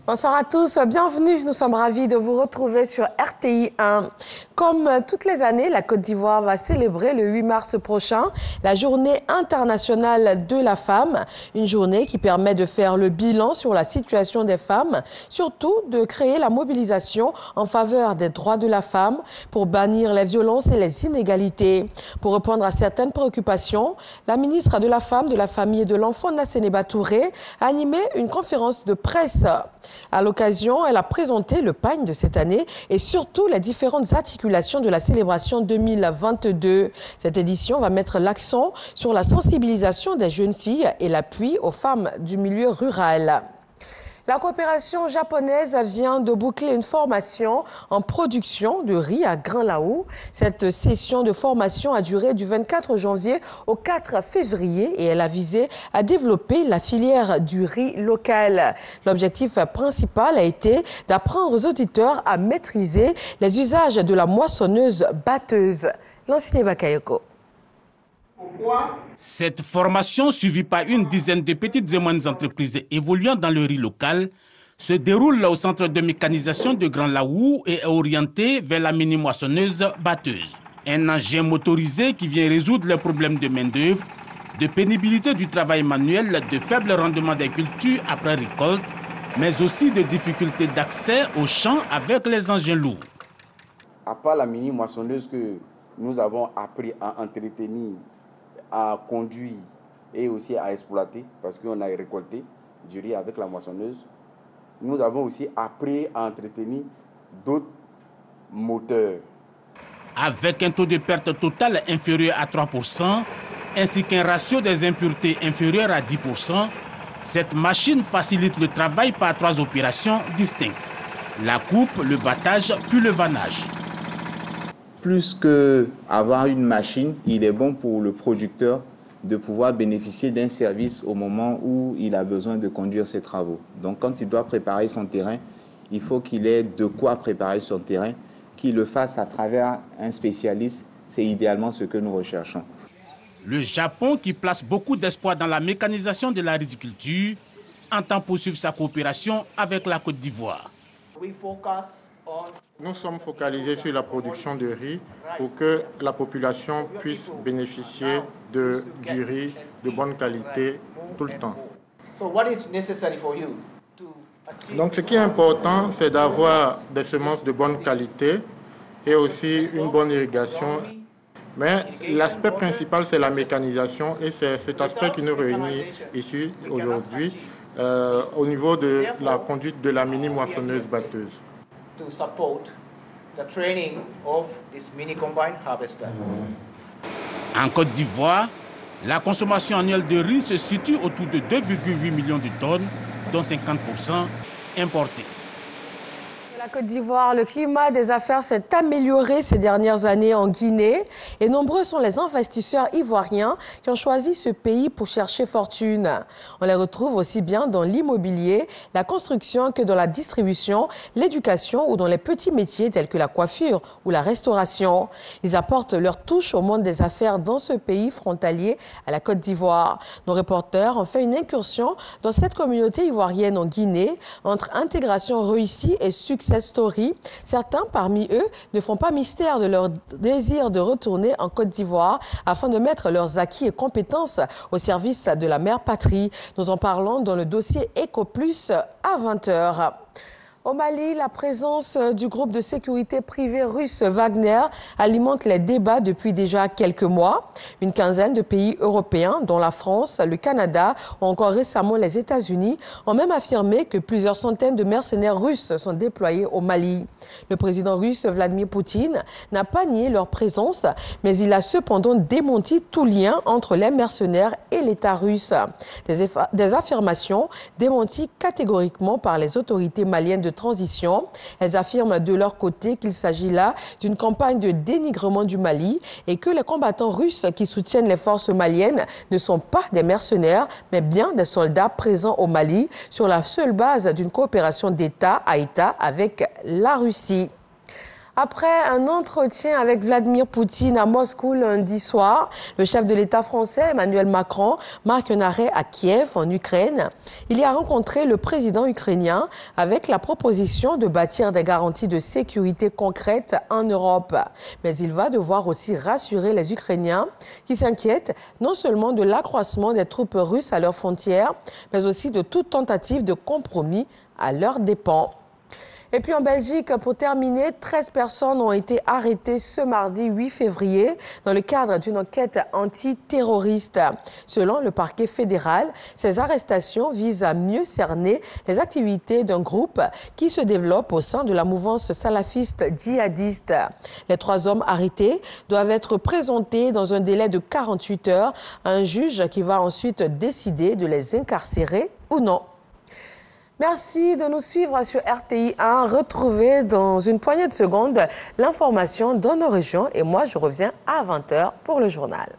Bonsoir à tous, bienvenue. Nous sommes ravis de vous retrouver sur RTI 1. Comme toutes les années, la Côte d'Ivoire va célébrer le 8 mars prochain la Journée internationale de la femme. Une journée qui permet de faire le bilan sur la situation des femmes, surtout de créer la mobilisation en faveur des droits de la femme pour bannir les violences et les inégalités. Pour répondre à certaines préoccupations, la ministre de la Femme, de la Famille et de l'Enfant, Nassénéba Touré, a animé une conférence de presse. À l'occasion, elle a présenté le pagne de cette année et surtout les différentes articulations de la célébration 2022. Cette édition va mettre l'accent sur la sensibilisation des jeunes filles et l'appui aux femmes du milieu rural. La coopération japonaise vient de boucler une formation en production de riz à Grand-Laou. Cette session de formation a duré du 24 janvier au 4 février et elle a visé à développer la filière du riz local. L'objectif principal a été d'apprendre aux auditeurs à maîtriser les usages de la moissonneuse batteuse. Lanciné Bakayoko. Cette formation, suivie par une dizaine de petites et moyennes entreprises évoluant dans le riz local, se déroule au centre de mécanisation de Grand-Laou et est orientée vers la mini-moissonneuse batteuse. Un engin motorisé qui vient résoudre les problèmes de main-d'œuvre, de pénibilité du travail manuel, de faible rendement des cultures après récolte, mais aussi de difficultés d'accès aux champs avec les engins lourds. À part la mini-moissonneuse que nous avons appris à entretenir, à conduire et aussi à exploiter, parce qu'on a récolté du riz avec la moissonneuse. Nous avons aussi appris à entretenir d'autres moteurs. Avec un taux de perte totale inférieur à 3%, ainsi qu'un ratio des impuretés inférieur à 10%, cette machine facilite le travail par 3 opérations distinctes: la coupe, le battage, puis le vannage. Plus qu'avoir une machine, il est bon pour le producteur de pouvoir bénéficier d'un service au moment où il a besoin de conduire ses travaux. Donc quand il doit préparer son terrain, il faut qu'il ait de quoi préparer son terrain, qu'il le fasse à travers un spécialiste. C'est idéalement ce que nous recherchons. Le Japon, qui place beaucoup d'espoir dans la mécanisation de la riziculture, entend poursuivre sa coopération avec la Côte d'Ivoire. Nous sommes focalisés sur la production de riz pour que la population puisse bénéficier du riz de bonne qualité tout le temps. Donc ce qui est important, c'est d'avoir des semences de bonne qualité et aussi une bonne irrigation. Mais l'aspect principal, c'est la mécanisation et c'est cet aspect qui nous réunit ici aujourd'hui au niveau de la conduite de la mini-moissonneuse batteuse. To support the training of this mini combine harvester. En Côte d'Ivoire, la consommation annuelle de riz se situe autour de 2,8 millions de tonnes, dont 50% importées. La Côte d'Ivoire, le climat des affaires s'est amélioré ces dernières années en Guinée et nombreux sont les investisseurs ivoiriens qui ont choisi ce pays pour chercher fortune. On les retrouve aussi bien dans l'immobilier, la construction que dans la distribution, l'éducation ou dans les petits métiers tels que la coiffure ou la restauration. Ils apportent leur touche au monde des affaires dans ce pays frontalier à la Côte d'Ivoire. Nos reporters ont fait une incursion dans cette communauté ivoirienne en Guinée entre intégration réussie et succès story. Certains parmi eux ne font pas mystère de leur désir de retourner en Côte d'Ivoire afin de mettre leurs acquis et compétences au service de la mère patrie. Nous en parlons dans le dossier EcoPlus à 20h. Au Mali, la présence du groupe de sécurité privé russe Wagner alimente les débats depuis déjà quelques mois. Une quinzaine de pays européens, dont la France, le Canada ou encore récemment les États-Unis, ont même affirmé que plusieurs centaines de mercenaires russes sont déployés au Mali. Le président russe Vladimir Poutine n'a pas nié leur présence, mais il a cependant démenti tout lien entre les mercenaires et l'État russe. Des affirmations démenties catégoriquement par les autorités maliennes de transition. Elles affirment de leur côté qu'il s'agit là d'une campagne de dénigrement du Mali et que les combattants russes qui soutiennent les forces maliennes ne sont pas des mercenaires, mais bien des soldats présents au Mali sur la seule base d'une coopération d'État à État avec la Russie. Après un entretien avec Vladimir Poutine à Moscou lundi soir, le chef de l'État français, Emmanuel Macron, marque un arrêt à Kiev, en Ukraine. Il y a rencontré le président ukrainien avec la proposition de bâtir des garanties de sécurité concrètes en Europe. Mais il va devoir aussi rassurer les Ukrainiens qui s'inquiètent non seulement de l'accroissement des troupes russes à leurs frontières, mais aussi de toute tentative de compromis à leurs dépens. Et puis en Belgique, pour terminer, 13 personnes ont été arrêtées ce mardi 8 février dans le cadre d'une enquête antiterroriste. Selon le parquet fédéral, ces arrestations visent à mieux cerner les activités d'un groupe qui se développe au sein de la mouvance salafiste djihadiste. Les 3 hommes arrêtés doivent être présentés dans un délai de 48 heures à un juge qui va ensuite décider de les incarcérer ou non. Merci de nous suivre sur RTI 1. Retrouvez dans une poignée de secondes l'information dans nos régions. Et moi, je reviens à 20h pour le journal.